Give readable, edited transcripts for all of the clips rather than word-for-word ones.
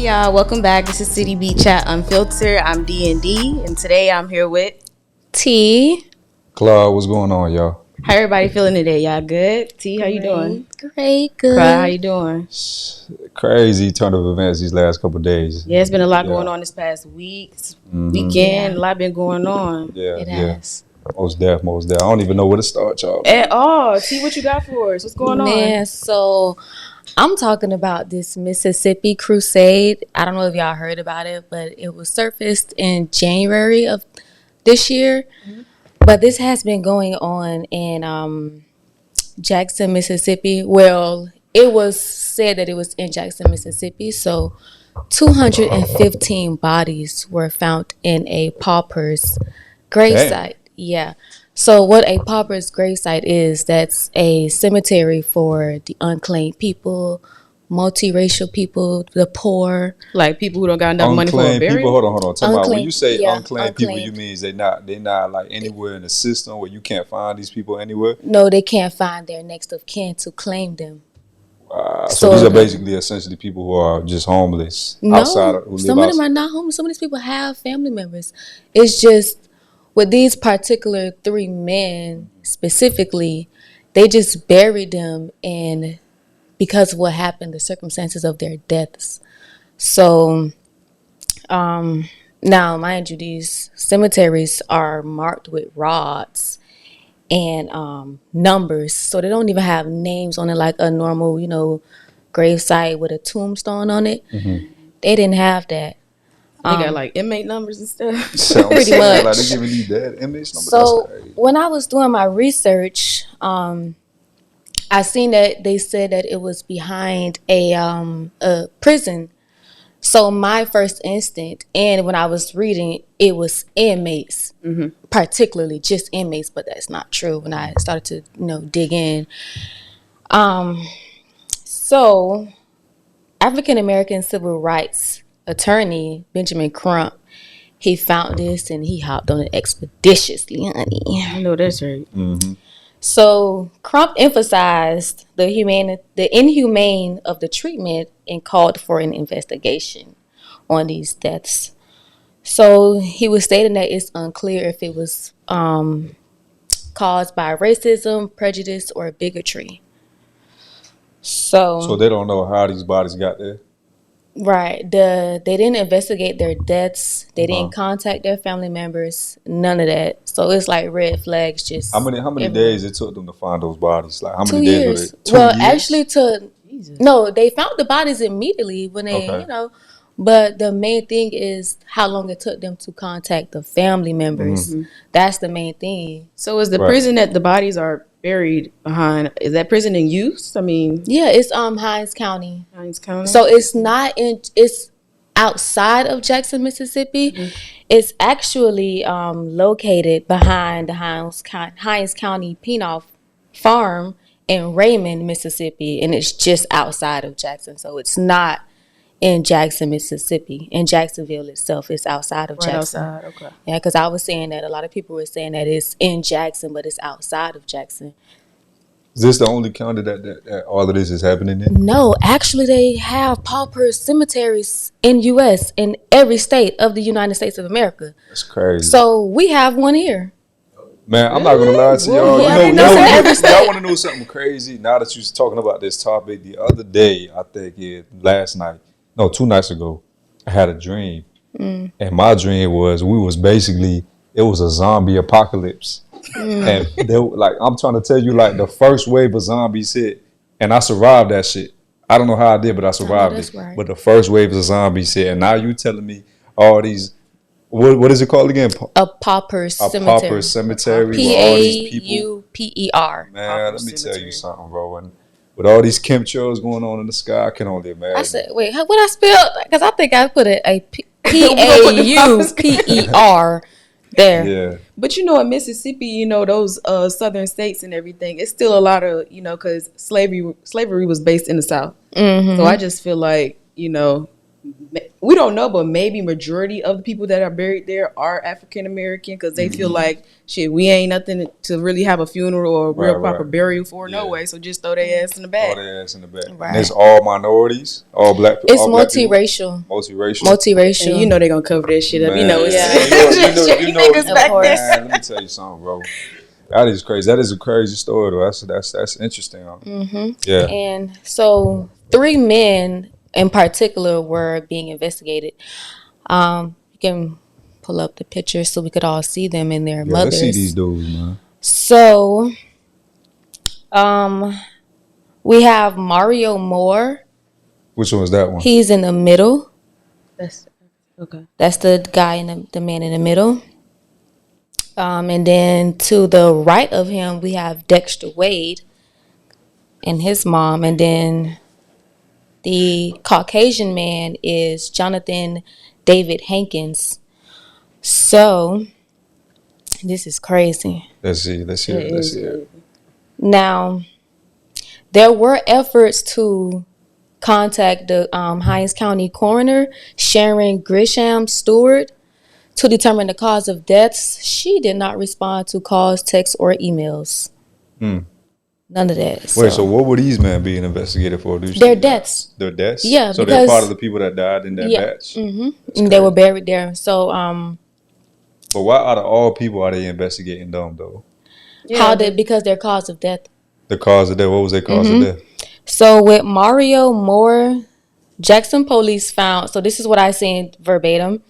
y'all, welcome back. This is City Beat Chat Unfiltered. I'm D&D, and today I'm here with T. Claude, what's going on, y'all? How everybody feeling today? Y'all good? T, how you doing? Great, good. Claude, how you doing? Crazy turn of events these last couple of days. Yeah, it's been a lot going on this past week, weekend. A lot been going on. It has. Most deaf. I don't even know where to start, y'all. At all. T, what you got for us? What's going on? So I'm talking about this Mississippi crusade. I don't know if y'all heard about it, but it was surfaced in January of this year. Mm-hmm. But this has been going on in Jackson, Mississippi. Well, it was said that it was in Jackson, Mississippi. So 215 bodies were found in a pauper's gravesite. Yeah. So what a pauper's gravesite is, that's a cemetery for the unclaimed people, multiracial people, the poor. Like people who don't got enough money for a burial? People, hold on. Tell me, when you say unclaimed people, you mean they not like anywhere in the system where you can't find these people anywhere? No, they can't find their next of kin to claim them. So these are basically essentially people who are just homeless outside of, who some of them are not homeless. Some of these people have family members. It's just with these particular three men specifically, they just buried them in because of what happened, the circumstances of their deaths. So now, mind you, these cemeteries are marked with rods and numbers, so they don't even have names on it like a normal, gravesite with a tombstone on it. Mm-hmm. They didn't have that. They got like inmate numbers and stuff. Pretty much. Like they giving you dead inmates numbers. So when I was doing my research, I seen that they said that it was behind a prison. So my first instinct, and when I was reading, it was inmates, particularly just inmates, but that's not true. When I started to dig in, so African American civil rights attorney Benjamin Crump, he found this and he hopped on it expeditiously, honey. I know that's right. Mm-hmm. So Crump emphasized the inhumane of the treatment and called for an investigation on these deaths. So he was stating that it's unclear if it was caused by racism, prejudice, or bigotry. So they don't know how these bodies got there? Right. They didn't investigate their deaths. They didn't contact their family members. None of that. So it's like red flags. Just how many days it took them to find those bodies? Like how many 2 days years. were they? 2 years? Actually, no, they found the bodies immediately when they, But the main thing is how long it took them to contact the family members. Mm-hmm. That's the main thing. So is the prison that the bodies are buried behind, is that prison in use? I mean, yeah, it's Hinds County. Hinds County. So it's it's outside of Jackson, Mississippi. Mm-hmm. It's actually located behind the Hinds County Penal Farm in Raymond, Mississippi, and it's just outside of Jackson. So it's not in Jackson, Mississippi. In Jacksonville itself, it's outside of Jackson. Outside, okay. Yeah, because I was saying that a lot of people were saying that it's in Jackson, but it's outside of Jackson. Is this the only county that all of this is happening in? No, actually they have pauper cemeteries in U.S. in every state of the United States of America. That's crazy. So we have one here. Man, I'm not going to lie to y'all. Y'all want to know something crazy? Now that you're talking about this topic, the other day, I think 2 nights ago, I had a dream. And my dream was it was a zombie apocalypse. And I'm trying to tell you, like the first wave of zombies hit, and I survived that shit. I don't know how I did, but I survived it. Right. But the first wave of zombies hit, and now you telling me all these, what is it called again? A pauper cemetery. A pauper cemetery with all these people. Pauper. Man, let me tell you something, bro. And with all these chemtrails going on in the sky, I can only imagine. I said, wait, what I spelled? Because I think I put a Pauper there. Yeah. But in Mississippi, those southern states and everything, it's still a lot of, because slavery was based in the South. Mm-hmm. So I just feel like, we don't know, but maybe majority of the people that are buried there are African American because they feel like shit. We ain't nothing to really have a funeral or a real proper burial for no way. So just throw their ass in the back. Throw their ass in the back. Right. And it's all minorities, all black. It's all multiracial. And you know they're gonna cover that shit up. Man, You know it's you know niggas back man, there. let me tell you something, bro. That is crazy. That is a crazy story, though. That's interesting. Yeah. And so 3 men in particular were being investigated. You can pull up the pictures so we could all see them and their mothers. Let's see these dudes, man. So, we have Mario Moore. Which one was that one? He's in the middle. That's okay. That's the guy the man in the middle. And then to the right of him, we have Dexter Wade and his mom. And then the Caucasian man is Jonathan David Henkins. So, this is crazy. Let's see it. Now, there were efforts to contact the Hinds County coroner, Sharon Grisham Stewart, to determine the cause of deaths. She did not respond to calls, texts, or emails. None of that. Wait, so what were these men being investigated for? Their deaths. Their deaths? Yeah, so they're part of the people that died in that batch? And they were buried there. So, but why out of all people are they investigating them, though? Because their cause of death. The cause of death, what was their cause of death? So with Mario Moore, Jackson police found, so this is what I seen verbatim.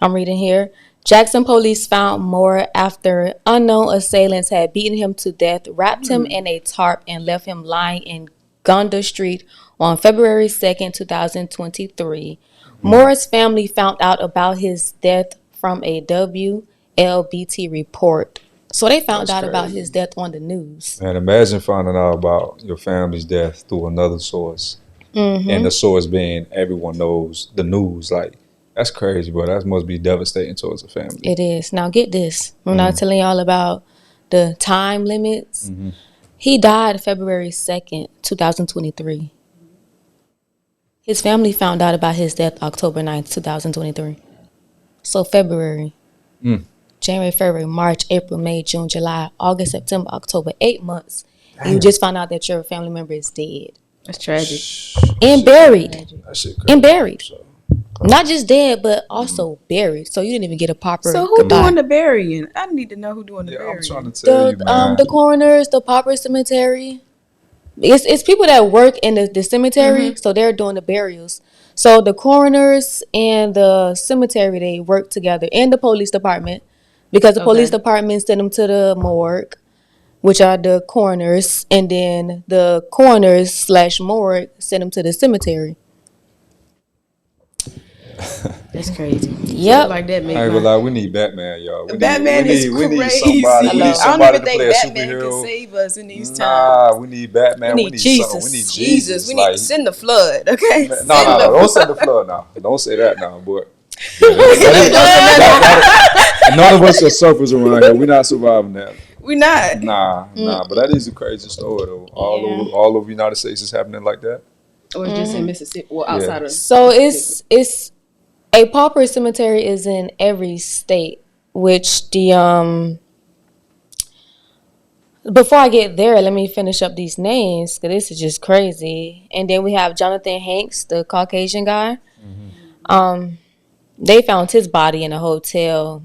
I'm reading here. Jackson police found Moore after unknown assailants had beaten him to death, wrapped him in a tarp, and left him lying in Gonda Street on February 2nd, 2023. Moore's family found out about his death from a WLBT report. So they found out about his death on the news. Man, imagine finding out about your family's death through another source. And the source being everyone knows the news. Like, that's crazy, bro. That must be devastating towards a family. It is. Now get this. I'm not telling y'all about the time limits. He died February 2nd, 2023. His family found out about his death October 9th, 2023. So February. January, February, March, April, May, June, July, August, September, October, 8 months. And you just found out that your family member is dead. That's tragic. And buried. That shit crazy. And buried. Not just dead, but also buried. So you didn't even get a proper So who goodbye. doing the burying? I need to know who doing the burying. I'm trying to tell you, man. The coroners, the Pauper cemetery. It's people that work in the cemetery, so they're doing the burials. So the coroners and the cemetery, they work together, and the police department, because the police department sent them to the morgue, which are the coroners, and then the coroners / morgue sent them to the cemetery. That's crazy. Yep. Like that, I ain't gonna lie, we need Batman, y'all. Batman is crazy. We need somebody I don't even to think play a Batman superhero. can save us in these times. Nah, we need Batman. We need Jesus. We need Jesus. We need like, to send the flood, okay? No, don't send the flood now. Don't say that now, boy. None of us are surfers around here. We're not surviving that. We not. Nah. But that is a crazy story, though. All over the United States is happening like that. Or it's just in Mississippi, well, outside of. So it's a pauper cemetery is in every state, which the before I get there, let me finish up these names because this is just crazy. And then we have Jonathan Hanks, the Caucasian guy. They found his body in a hotel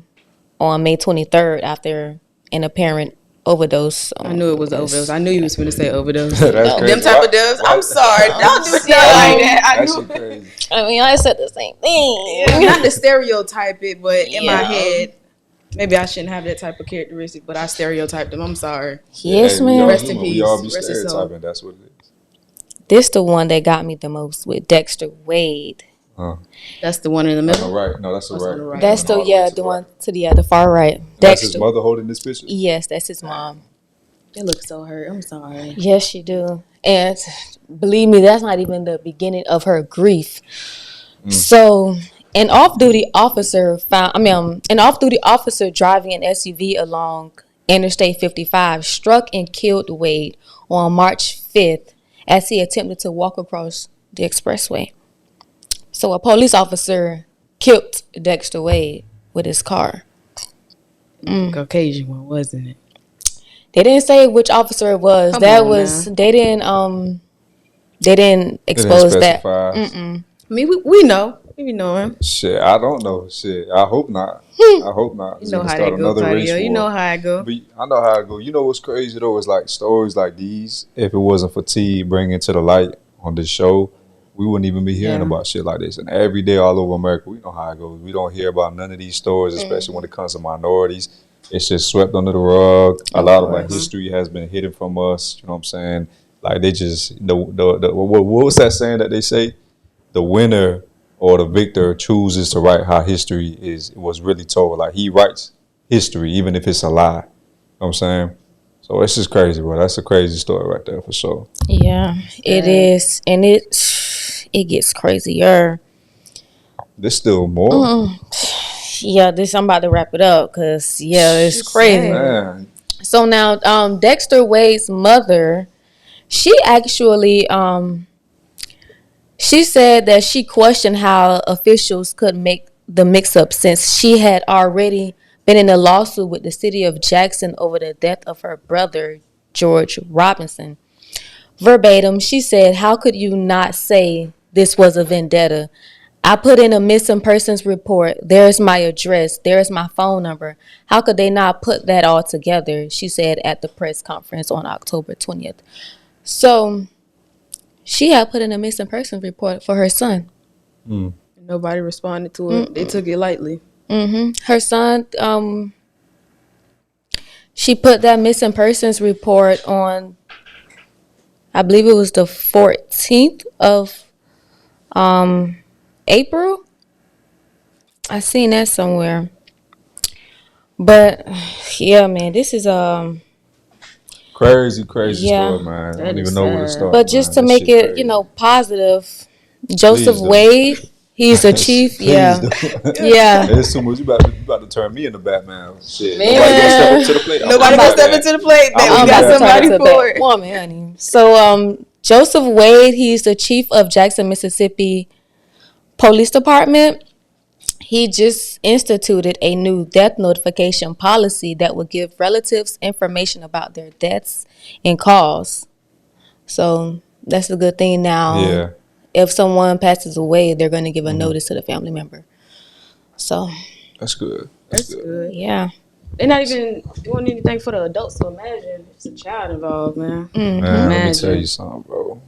on May 23rd after an apparent overdose. I knew it was overdose. I knew you was going to say overdose. That's crazy. Them type of dubs. I'm sorry. Don't do stuff like that. I knew. Crazy. I mean, I said the same thing. Yeah, not to stereotype it, but in my head, maybe I shouldn't have that type of characteristic, but I stereotyped them. I'm sorry. Yes, ma'am. Rest in peace. We all be Rest his soul. stereotyping. That's what it is. This the one that got me the most with Dexter Wade. That's the one in the middle. Right. No, that's the right. That's the one to the far right. That's his mother holding this picture? Yes, that's his mom. They look so hurt. I'm sorry. Yes, she do. And believe me, that's not even the beginning of her grief. So an off-duty officer driving an SUV along Interstate 55 struck and killed Wade on March 5th as he attempted to walk across the expressway. So a police officer killed Dexter Wade with his car. The Caucasian one, wasn't it? They didn't say which officer it was. Come that on was now. they didn't expose that. I mean, we know. We know him. Shit, I don't know. Shit, I hope not. I hope not. You know how that go, Claudio. You know how it go. But I know how it go. You know what's crazy though? It's like stories like these. If it wasn't for T bringing to the light on this show, we wouldn't even be hearing about shit like this. And every day all over America, we know how it goes. We don't hear about none of these stories, especially when it comes to minorities. It's just swept under the rug. A lot of like history has been hidden from us. You know what I'm saying? Like they just what was that saying that they say? The winner or the victor chooses to write how history was really told. Like he writes history even if it's a lie. You know what I'm saying? So it's just crazy, bro. That's a crazy story right there for sure. Yeah, it is, and it gets crazier. There's still more. Yeah, I'm about to wrap it up because it's crazy. Man. So now, Dexter Wade's mother, she actually she said that she questioned how officials could make the mix-up since she had already been in a lawsuit with the city of Jackson over the death of her brother, George Robinson. Verbatim, she said, "How could you not say this was a vendetta? I put in a missing persons report. There's my address. There's my phone number. How could they not put that all together?" she said at the press conference on October 20th. So she had put in a missing persons report for her son. Nobody responded to it. They took it lightly. Her son, she put that missing persons report on, I believe it was the 14th of April. I seen that somewhere. But yeah, man, this is Crazy story, man. I don't even know where to start. But just to make it, crazy. Positive, Joseph Wade, he's the chief. Yeah. It's too much. You about to turn me into Batman. Shit. Man. Nobody gonna step up to the plate. Nobody gonna step into the plate. We got somebody for it. Woman, honey. So Joseph Wade, he's the chief of Jackson, Mississippi Police Department. He just instituted a new death notification policy that will give relatives information about their deaths and calls. So that's a good thing now. Yeah. If someone passes away, they're going to give a notice to the family member. So that's good. That's good. Yeah. They're not even doing anything for the adults, so imagine it's a child involved, man. Man, let me tell you something, bro.